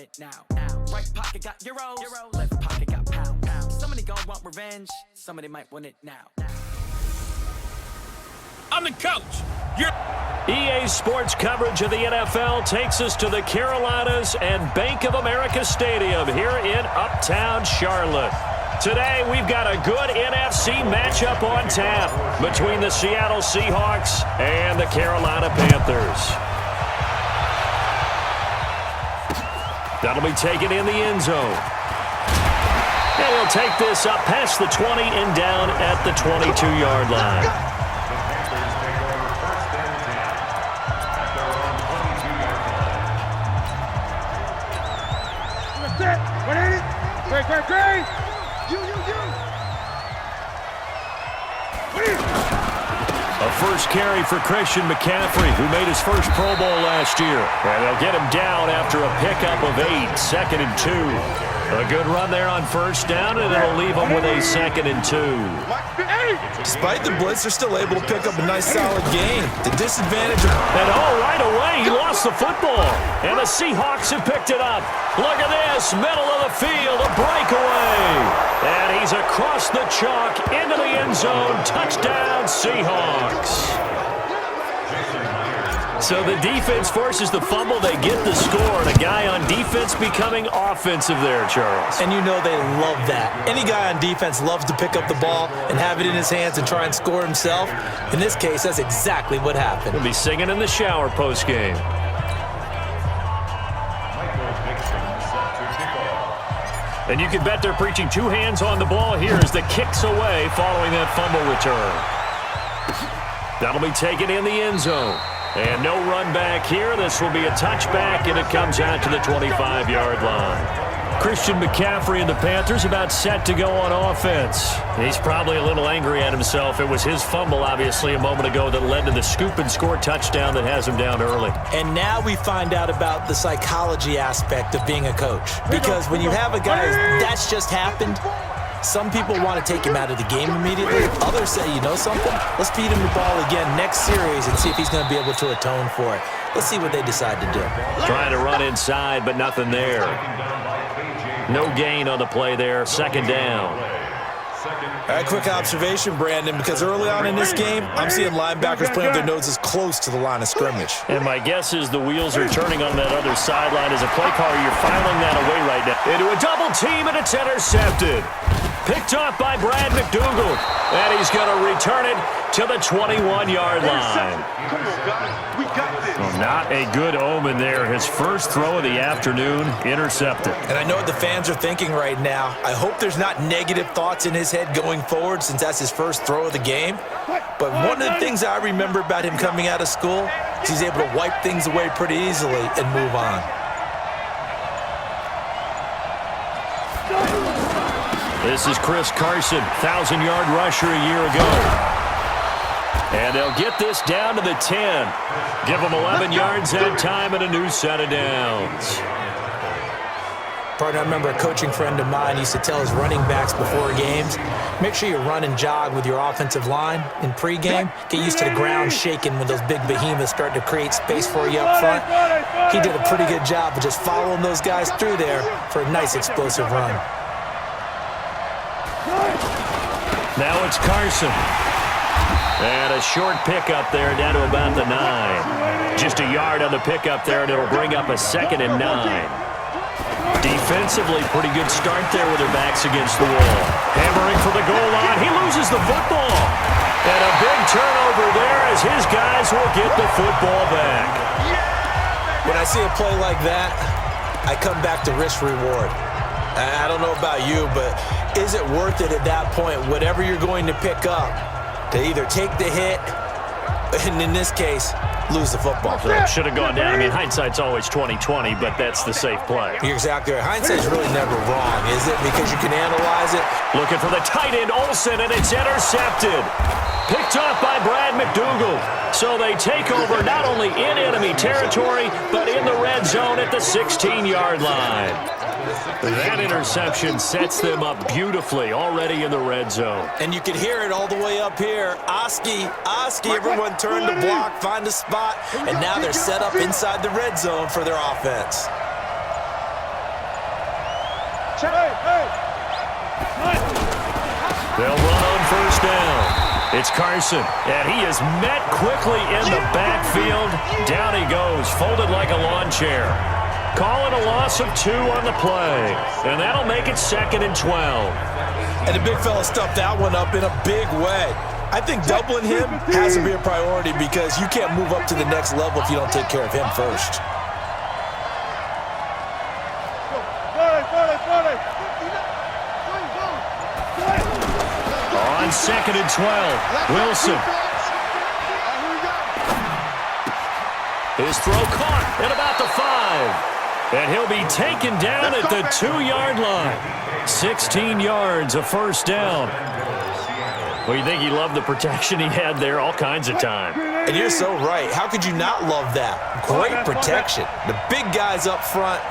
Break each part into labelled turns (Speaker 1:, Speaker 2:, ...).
Speaker 1: it now. Right pocket got euros, left pocket got pounds. Somebody gon' want revenge, somebody might want it now.
Speaker 2: I'm the coach.
Speaker 3: EA Sports coverage of the NFL takes us to the Carolinas and Bank of America Stadium here in Uptown Charlotte. Today, we've got a good NFC matchup on tap between the Seattle Seahawks and the Carolina Panthers. That'll be taken in the end zone. And he'll take this up past the 20 and down at the 22-yard line.
Speaker 4: Great.
Speaker 3: A first carry for Christian McCaffrey, who made his first Pro Bowl last year. And they'll get him down after a pickup of 8, 2nd and 2. A good run there on first down, and it'll leave them with a 2nd and 2.
Speaker 5: Despite the blitz, they're still able to pick up a nice, solid gain. The disadvantage of...
Speaker 3: And right away, he lost the football. And the Seahawks have picked it up. Look at this, middle of the field, a breakaway. And he's across the chalk into the end zone. Touchdown, Seahawks. So the defense forces the fumble. They get the score. And a guy on defense becoming offensive there, Charles.
Speaker 5: And you know they love that. Any guy on defense loves to pick up the ball and have it in his hands and try and score himself. In this case, that's exactly what happened.
Speaker 3: We'll be singing in the shower postgame. And you can bet they're preaching 2 hands on the ball here as the kick's away following that fumble return. That'll be taken in the end zone. And no run back here. This will be a touchback, and it comes out to the 25-yard line. Christian McCaffrey and the Panthers about set to go on offense. He's probably a little angry at himself. It was his fumble, obviously, a moment ago that led to the scoop and score touchdown that has him down early.
Speaker 5: And now we find out about the psychology aspect of being a coach. Because when you have a guy that's just happened, some people want to take him out of the game immediately. Others say, you know something? Let's feed him the ball again next series and see if he's going to be able to atone for it. Let's see what they decide to do.
Speaker 3: Trying to run inside, but nothing there. No gain on the play there. 2nd down.
Speaker 5: All right, quick observation, Brandon, because early on in this game, I'm seeing linebackers playing their noses close to the line of scrimmage.
Speaker 3: And my guess is the wheels are turning on that other sideline. As a play caller, you're filing that away right now. Into a double team, and it's intercepted. Picked off by Brad McDougald. And he's going to return it to the 21-yard line. Well, not a good omen there. His first throw of the afternoon, intercepted.
Speaker 5: And I know what the fans are thinking right now. I hope there's not negative thoughts in his head going forward since that's his first throw of the game. But one of the things I remember about him coming out of school is he's able to wipe things away pretty easily and move on.
Speaker 3: This is Chris Carson, 1,000-yard rusher a year ago. And they'll get this down to the 10. Give them 11 yards that time and a new set of downs.
Speaker 5: Partner, I remember a coaching friend of mine used to tell his running backs before games, make sure you run and jog with your offensive line in pregame. Get used to the ground shaking when those big behemoths start to create space for you up front. He did a pretty good job of just following those guys through there for a nice explosive run.
Speaker 3: Now it's Carson. And a short pickup there down to about the 9. Just a yard on the pickup there, and it'll bring up a 2nd and 9. Defensively, pretty good start there with their backs against the wall. Hammering for the goal line. He loses the football. And a big turnover there as his guys will get the football back.
Speaker 5: When I see a play like that, I come back to risk reward. I don't know about you, but is it worth it at that point, whatever you're going to pick up, to either take the hit, and in this case, lose the football?
Speaker 3: Should have gone down. I mean, hindsight's always 20/20, but that's the safe play.
Speaker 5: You're exactly right. Hindsight's really never wrong, is it? Because you can analyze it.
Speaker 3: Looking for the tight end, Olsen, and it's intercepted. Picked off by Brad McDougald. So they take over not only in enemy territory, but in the red zone at the 16-yard line. That interception sets them up beautifully already in the red zone.
Speaker 5: And you can hear it all the way up here. Oski, everyone turned to block, find a spot, and now they're set up inside the red zone for their offense.
Speaker 3: They'll run on first down. It's Carson, and he is met quickly in the backfield. Down he goes, folded like a lawn chair. Call it a loss of 2 on the play, and that'll make it 2nd and 12.
Speaker 5: And the big fella stuffed that one up in a big way. I think doubling him has to be a priority because you can't move up to the next level if you don't take care of him first.
Speaker 3: On 2nd and 12, Wilson. His throw caught at about the 5. And he'll be taken down at the 2-yard line. 16 yards, a first down. Well, you think he loved the protection he had there all kinds of time.
Speaker 5: And you're so right. How could you not love that? Great protection. The big guys up front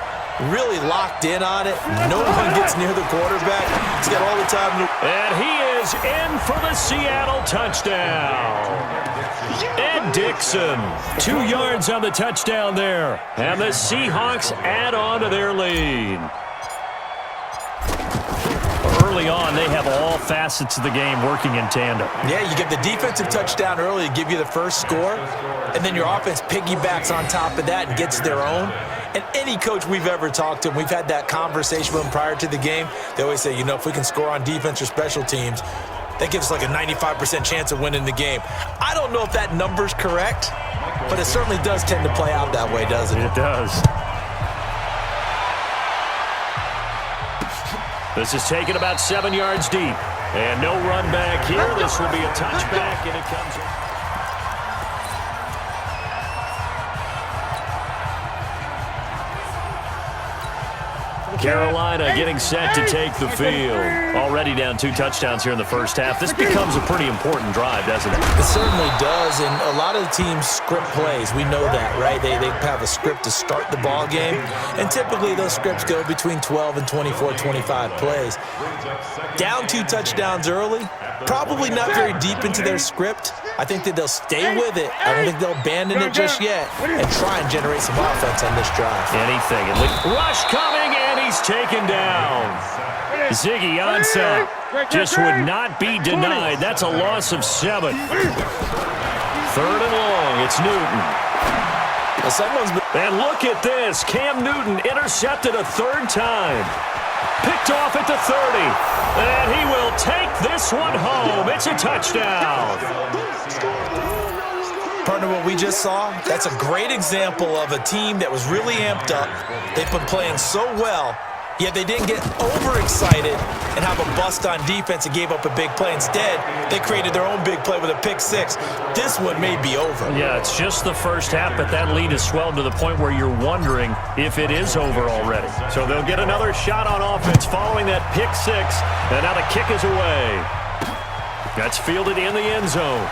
Speaker 5: really locked in on it. No one gets near the quarterback. He's got all the time.
Speaker 3: And he is in for the Seattle touchdown. Ed Dixon, 2 yards on the touchdown there. And the Seahawks add on to their lead. Early on, they have all facets of the game working in tandem.
Speaker 5: Yeah, you get the defensive touchdown early to give you the first score, and then your offense piggybacks on top of that and gets their own. And any coach we've ever talked to, we've had that conversation with them prior to the game, they always say, you know, if we can score on defense or special teams, that gives us like a 95% chance of winning the game. I don't know if that number's correct, but it certainly does tend to play out that way, doesn't it?
Speaker 3: It does. This is taken about 7 yards deep. And no run back here. This will be a touchback, and it comes in. Carolina getting set to take the field. Already down 2 touchdowns here in the first half. This becomes a pretty important drive, doesn't it?
Speaker 5: It certainly does, and a lot of the teams script plays. We know that, right? They have a script to start the ball game, and typically those scripts go between 12 and 24, 25 plays. Down 2 touchdowns early, probably not very deep into their script. I think that they'll stay with it. I don't think they'll abandon it just yet and try and generate some offense on this drive.
Speaker 3: Anything. Rush coming, and he's taken down. Ziggy Ansah just would not be denied. That's a loss of 7. 3rd and long. It's Newton. And look at this. Cam Newton intercepted a 3rd time. Picked off at the 30. And he will take this one home. It's a touchdown.
Speaker 5: Partner, what we just saw, that's a great example of a team that was really amped up. They've been playing so well, yet they didn't get overexcited and have a bust on defense and gave up a big play. Instead, they created their own big play with a pick-6. This one may be over.
Speaker 3: Yeah, it's just the first half, but that lead has swelled to the point where you're wondering if it is over already. So they'll get another shot on offense following that pick-6, and now the kick is away. That's fielded in the end zone.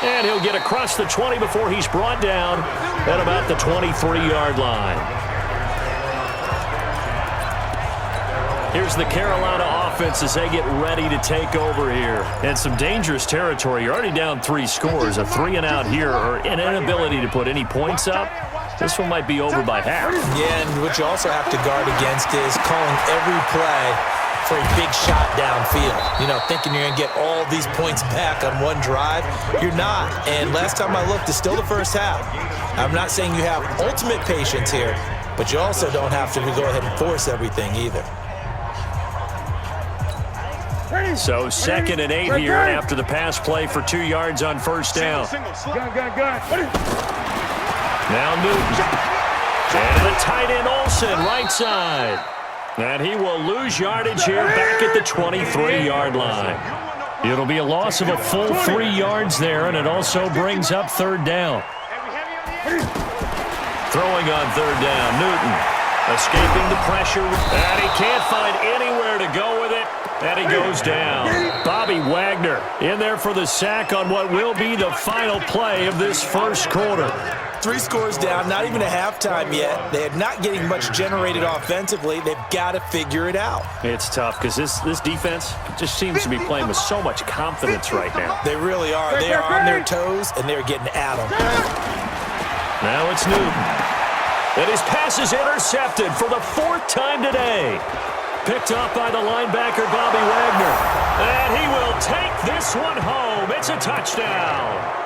Speaker 3: And he'll get across the 20 before he's brought down at about the 23-yard line. Here's the Carolina offense as they get ready to take over here. And some dangerous territory. You're already down 3 scores. A 3-and-out here or an inability to put any points up. This one might be over by half.
Speaker 5: Yeah, and what you also have to guard against is calling every play for a big shot downfield. You know, thinking you're going to get all these points back on one drive. You're not. And last time I looked, it's still the first half. I'm not saying you have ultimate patience here, but you also don't have to go ahead and force everything either.
Speaker 3: So 2nd and 8 here after the pass play for 2 yards on first down. Now Newton. And the tight end Olsen, right side. And he will lose yardage here back at the 23-yard line. It'll be a loss of a full 3 yards there, and it also brings up 3rd down. Throwing on 3rd down, Newton escaping the pressure, and he can't find anywhere to go with it, and he goes down. Bobby Wagner in there for the sack on what will be the final play of this first quarter.
Speaker 5: 3 scores down, not even a halftime yet. They're not getting much generated offensively. They've got to figure it out.
Speaker 3: It's tough because this defense just seems to be playing with so much confidence right now.
Speaker 5: They really are. They are on their toes, and they're getting at them.
Speaker 3: Now it's Newton. And his pass is intercepted for the 4th time today. Picked off by the linebacker, Bobby Wagner. And he will take this one home. It's a touchdown.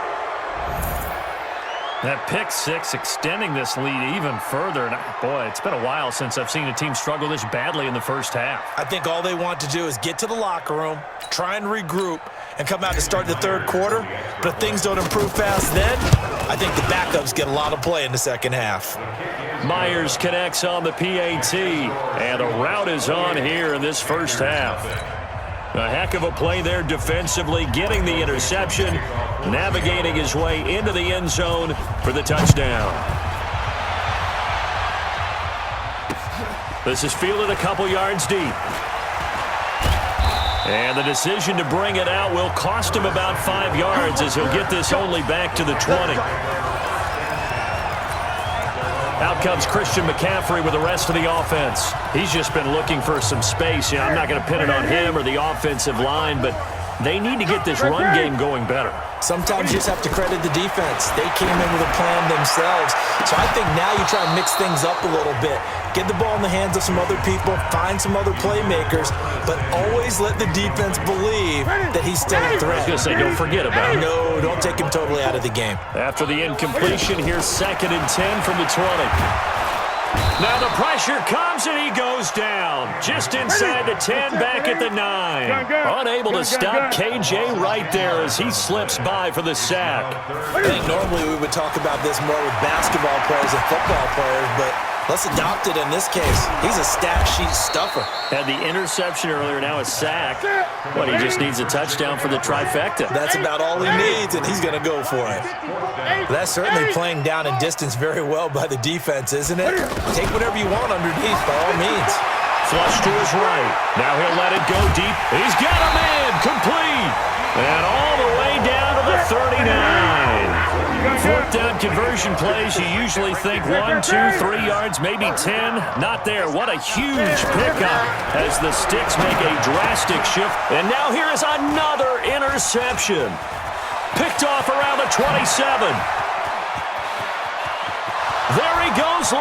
Speaker 3: That pick six extending this lead even further. And boy, it's been a while since I've seen a team struggle this badly in the first half.
Speaker 5: I think all they want to do is get to the locker room, try and regroup, and come out to start the third quarter. But if things don't improve fast then, I think the backups get a lot of play in the second half.
Speaker 3: Myers connects on the PAT, and the route is on here in this first half. A heck of a play there defensively, getting the interception, navigating his way into the end zone for the touchdown. This is fielded a couple yards deep. And the decision to bring it out will cost him about 5 yards as he'll get this only back to the 20. Out comes Christian McCaffrey with the rest of the offense. He's just been looking for some space. I'm not going to pin it on him or the offensive line, but they need to get this run game going better.
Speaker 5: Sometimes you just have to credit the defense. They came in with a plan themselves. So I think now you try and mix things up a little bit. Get the ball in the hands of some other people, find some other playmakers, but always let the defense believe that he's still a threat.
Speaker 3: I was going to say, don't forget about it.
Speaker 5: No, don't take him totally out of the game.
Speaker 3: After the incompletion, here's 2nd and 10 from the 20. Now the pressure comes and he goes down. Just inside the 10, back at the 9. Unable to stop KJ right there as he slips by for the sack.
Speaker 5: I think normally we would talk about this more with basketball players and football players, but let's adopt it in this case. He's a stat sheet stuffer.
Speaker 3: Had the interception earlier, now a sack. But he just needs a touchdown for the trifecta.
Speaker 5: That's about all he needs, and he's going to go for it. That's certainly playing down and distance very well by the defense, isn't it? Take whatever you want underneath, by all means.
Speaker 3: Flush to his right. Now he'll let it go deep. He's got him in. Complete. And all the way down to the 39. 4th down conversion plays, you usually think 1, 2, 3 yards, maybe 10. Not there. What a huge pickup as the Sticks make a drastic shift. And now here is another interception. Picked off around the 27. There he goes.